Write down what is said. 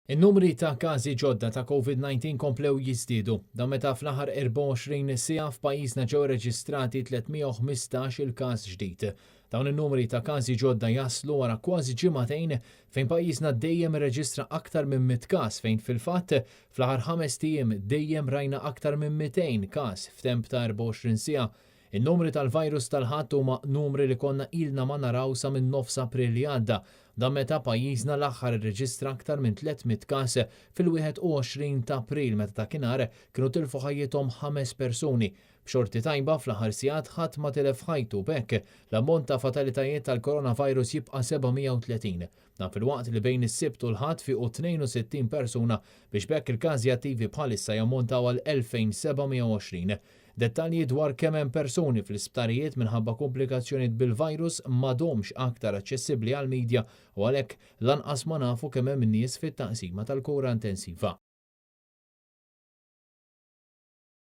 In-numri ta' każi ġodda ta' COVID-19 komplew jiżdiedu. Da meta fl-aħħar 24 siegħa f'pajjiżna ġew reġistrati 315 il-każ ġdid. Dawn in-numri ta' każi ġodda jaslu wara kważi ġimagħtejn fejn pajjiżna dejjem irreġistra aktar minn 100 każ fejn fil-fatt fl-aħħar 5 ijiem dejjem rajna aktar minn 200 każ f'temp ta' 24 siegħa. In-numri tal-virus tal-ħadd huma numri li konna ilna ma naraw sa minn nofs April li għadda, da meta pajjiżna l-aħħar irreġistra aktar minn 300 każ fil-21 ta' April meta dakinhar kienu tilfu ħajjithom 5 persuni. B'xorti tajba fl-aħħar sigħat ħadd ma tilef ħajtu b'hekk l-ammont ta' fatalitajiet tal-coronavirus jibqa' 730. Dan fil-waqt li bejn is-sibt u l-ħadd fiequ 62 persuna biex b'hekk il-każi attivi bħalissa jammontaw għal 2720. Dettalji dwar kemm hemm persuni fl-isptarijiet minħabba komplikazzjonijiet bil-virus m'għadhomx aktar aċċessibbli għall-midja u għalhekk lanqas ma nafu kemm hemm nies fit-taqsima tal-kura intensiva.